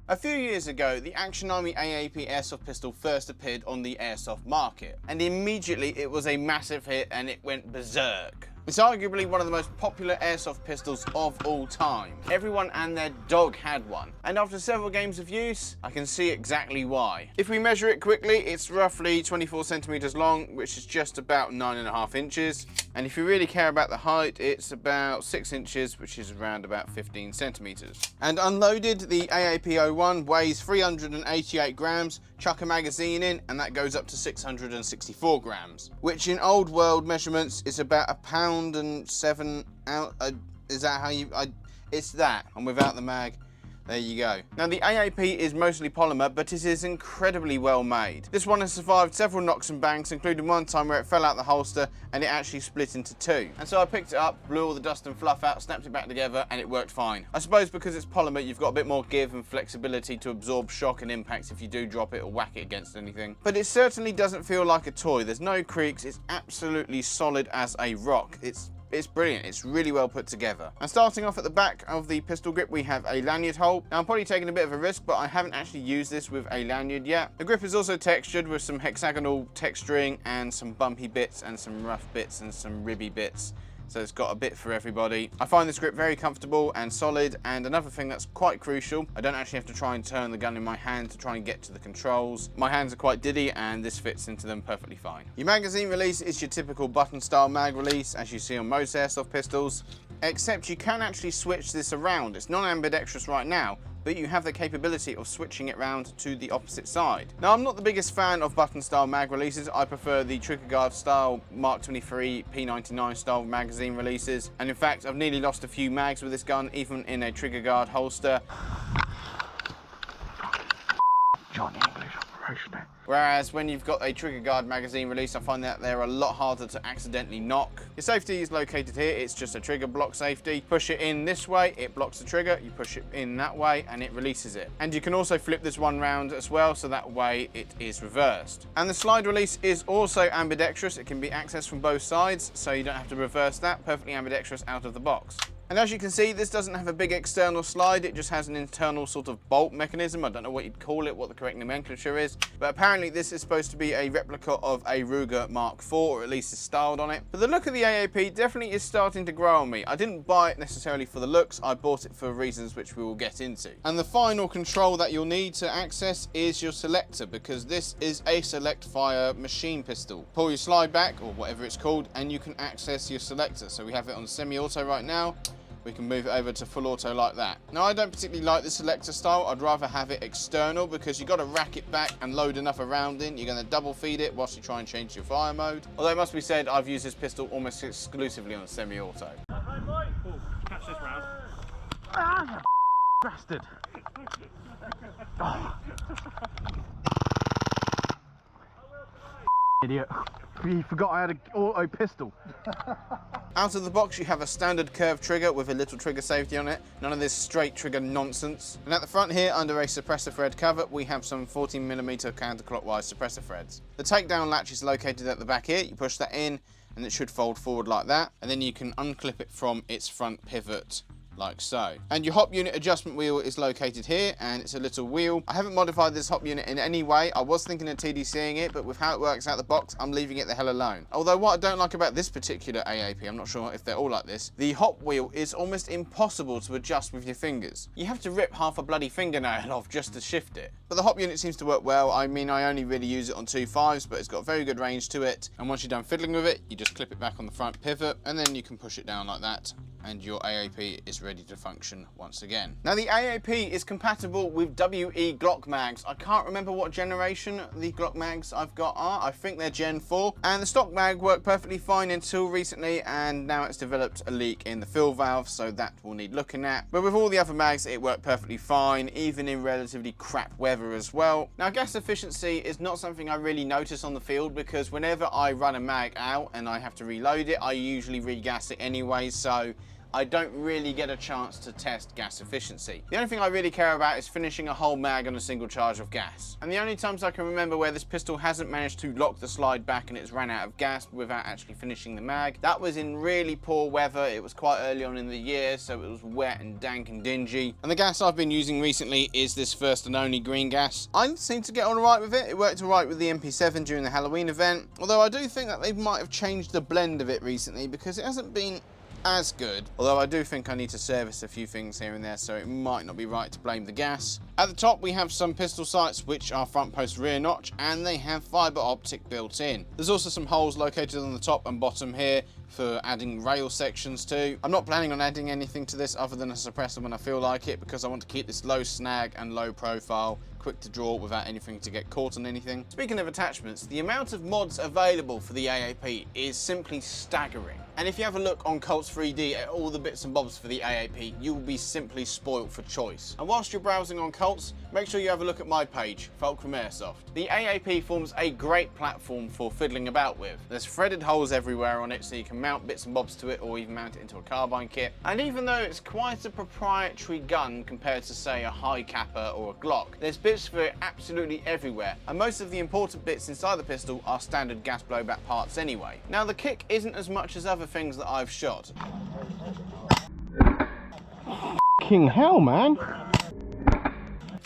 A few years ago, the Action Army AAP Airsoft pistol first appeared on the Airsoft market, and immediately it was a massive hit and it went berserk. It's arguably one of the most popular airsoft pistols of all time. Everyone and their dog had one, and after several games of use, I can see exactly why. If we measure it quickly, it's roughly 24 centimeters long, which is just about 9.5 inches. And if you really care about the height, it's about 6 inches, which is around about 15 centimeters. And unloaded, the AAP01 weighs 388 grams, chuck a magazine in, and that goes up to 664 grams, which in old world measurements is about £1.07 ounce. Is that how you, it's that, and without the mag. There you go. Now the AAP is mostly polymer, but it is incredibly well made. This one has survived several knocks and bangs, including one time where it fell out the holster and it actually split into two. And so I picked it up, blew all the dust and fluff out, snapped it back together, and it worked fine. I suppose because it's polymer, you've got a bit more give and flexibility to absorb shock and impacts if you do drop it or whack it against anything. But it certainly doesn't feel like a toy. There's no creaks, it's absolutely solid as a rock. It's brilliant, it's really well put together. And starting off at the back of the pistol grip, we have a lanyard hole. Now I'm probably taking a bit of a risk, but I haven't actually used this with a lanyard yet. The grip is also textured with some hexagonal texturing and some bumpy bits and some rough bits and some ribby bits. So it's got a bit for everybody. I find this grip very comfortable and solid, and another thing that's quite crucial, I don't actually have to try and turn the gun in my hand to try and get to the controls. My hands are quite diddy and this fits into them perfectly fine. Your magazine release is your typical button style mag release as you see on most airsoft pistols, except you can actually switch this around. It's non-ambidextrous right now, but you have the capability of switching it round to the opposite side. Now, I'm not the biggest fan of button style mag releases. I prefer the trigger guard style Mark 23 P99 style magazine releases. And in fact, I've nearly lost a few mags with this gun, even in a trigger guard holster. Johnny English operation. Whereas when you've got a trigger guard magazine release, I find that they're a lot harder to accidentally knock. Your safety is located here. It's just a trigger block safety. Push it in this way, it blocks the trigger. You push it in that way and it releases it. And you can also flip this one round as well, so that way it is reversed. And the slide release is also ambidextrous. It can be accessed from both sides, so you don't have to reverse that. Perfectly ambidextrous out of the box. And as you can see, this doesn't have a big external slide, it just has an internal sort of bolt mechanism. I don't know what you'd call it, what the correct nomenclature is, but apparently this is supposed to be a replica of a Luger Mark IV, or at least is styled on it. But the look of the AAP definitely is starting to grow on me. I didn't buy it necessarily for the looks, I bought it for reasons which we will get into. And the final control that you'll need to access is your selector, because this is a select fire machine pistol. Pull your slide back, or whatever it's called, and you can access your selector. So we have it on semi-auto right now. We can move it over to full auto like that. Now, I don't particularly like the selector style. I'd rather have it external because you've got to rack it back and load enough around in. You're going to double feed it whilst you try and change your fire mode. Although it must be said, I've used this pistol almost exclusively on semi-auto. Catch this round. Ah, you bastard! Oh. Idiot. You forgot I had an auto pistol. Out of the box, you have a standard curved trigger with a little trigger safety on it. None of this straight trigger nonsense. And at the front here, under a suppressor thread cover, we have some 14mm counterclockwise suppressor threads. The takedown latch is located at the back here. You push that in and it should fold forward like that. And then you can unclip it from its front pivot like so. And your hop unit adjustment wheel is located here, and it's a little wheel. I haven't modified this hop unit in any way. I was thinking of TDCing it, but with how it works out the box, I'm leaving it the hell alone. Although what I don't like about this particular AAP, I'm not sure if they're all like this, the hop wheel is almost impossible to adjust with your fingers. You have to rip half a bloody fingernail off just to shift it. But the hop unit seems to work well. I mean, I only really use it on 2.5s, but it's got very good range to it. And once you're done fiddling with it, you just clip it back on the front pivot, and then you can push it down like that, and your AAP is ready to function once again. Now, the AAP is compatible with WE Glock mags. I can't remember what generation the Glock mags I've got are. I think they're Gen 4. And the stock mag worked perfectly fine until recently, and now it's developed a leak in the fill valve, so that will need looking at. But with all the other mags, it worked perfectly fine, even in relatively crap weather as well. Now, gas efficiency is not something I really notice on the field, because whenever I run a mag out and I have to reload it, I usually regas it anyway, so I don't really get a chance to test gas efficiency. The only thing I really care about is finishing a whole mag on a single charge of gas. And the only times I can remember where this pistol hasn't managed to lock the slide back and it's ran out of gas without actually finishing the mag, that was in really poor weather. It was quite early on in the year, so it was wet and dank and dingy. And the gas I've been using recently is this first and only green gas. I seem to get on alright with it. It worked alright with the MP7 during the Halloween event, although I do think that they might have changed the blend of it recently because it hasn't been as good, although I do think I need to service a few things here and there, so it might not be right to blame the gas. At the top we have some pistol sights which are front post rear notch, and they have fibre optic built in. There's also some holes located on the top and bottom here for adding rail sections too. I'm not planning on adding anything to this other than a suppressor when I feel like it, because I want to keep this low snag and low profile, quick to draw without anything to get caught on anything. Speaking of attachments, the amount of mods available for the AAP is simply staggering. And if you have a look on Colts 3D at all the bits and bobs for the AAP, you will be simply spoilt for choice. And whilst you're browsing on Colts, make sure you have a look at my page, Fulcrum Airsoft. The AAP forms a great platform for fiddling about with. There's threaded holes everywhere on it, so you can mount bits and bobs to it or even mount it into a carbine kit. And even though it's quite a proprietary gun compared to, say, a high capper or a Glock, there's bits for it absolutely everywhere, and most of the important bits inside the pistol are standard gas blowback parts anyway. Now the kick isn't as much as other things that I've shot. King hell, man.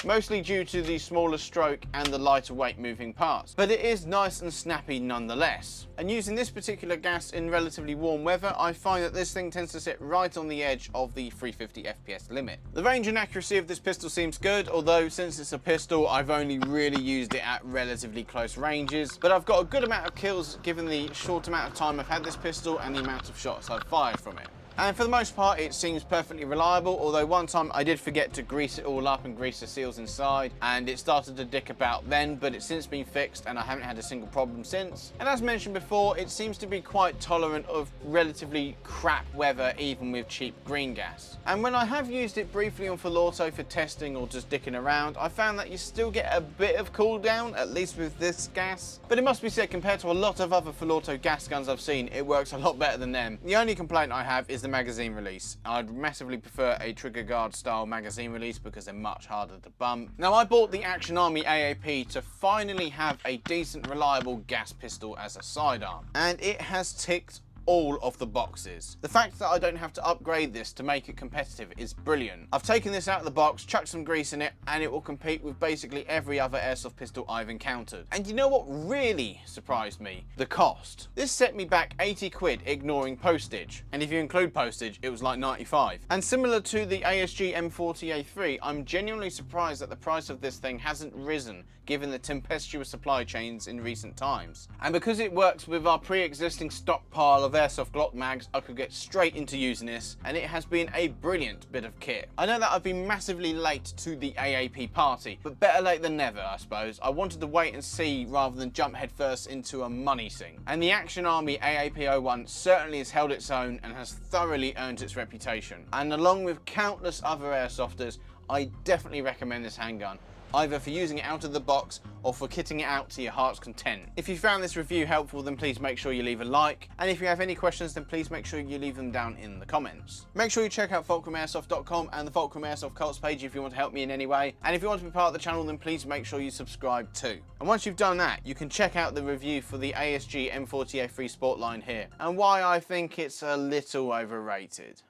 Mostly due to the smaller stroke and the lighter weight moving parts, but it is nice and snappy nonetheless. And using this particular gas in relatively warm weather, I find that this thing tends to sit right on the edge of the 350 FPS limit. The range and accuracy of this pistol seems good, although since it's a pistol, I've only really used it at relatively close ranges, but I've got a good amount of kills given the short amount of time I've had this pistol and the amount of shots I've fired from it. And for the most part, it seems perfectly reliable, although one time I did forget to grease it all up and grease the seals inside, and it started to dick about then, but it's since been fixed and I haven't had a single problem since. And as mentioned before, it seems to be quite tolerant of relatively crap weather, even with cheap green gas. And when I have used it briefly on full auto for testing or just dicking around, I found that you still get a bit of cooldown, at least with this gas. But it must be said, compared to a lot of other full auto gas guns I've seen, it works a lot better than them. The only complaint I have is the magazine release. I'd massively prefer a trigger guard style magazine release because they're much harder to bump. Now, I bought the Action Army AAP to finally have a decent reliable gas pistol as a sidearm, and it has ticked all of the boxes. The fact that I don't have to upgrade this to make it competitive is brilliant. I've taken this out of the box, chucked some grease in it, and it will compete with basically every other airsoft pistol I've encountered. And you know what really surprised me? The cost. This set me back 80 quid ignoring postage, and if you include postage, it was like 95. And similar to the ASG M40A3, I'm genuinely surprised that the price of this thing hasn't risen given the tempestuous supply chains in recent times. And because it works with our pre-existing stockpile of airsoft Glock mags, I could get straight into using this, and it has been a brilliant bit of kit. I know that I've been massively late to the AAP party, but better late than never, I suppose. I wanted to wait and see rather than jump headfirst into a money sink. And the Action Army AAP01 certainly has held its own and has thoroughly earned its reputation. And along with countless other airsofters, I definitely recommend this handgun, either for using it out of the box or for kitting it out to your heart's content. If you found this review helpful, then please make sure you leave a like, and if you have any questions, then please make sure you leave them down in the comments. Make sure you check out fulcrumairsoft.com and the Fulcrum Airsoft Cults page if you want to help me in any way, and if you want to be part of the channel, then please make sure you subscribe too. And once you've done that, you can check out the review for the ASG M40A3 Sportline here, and why I think it's a little overrated.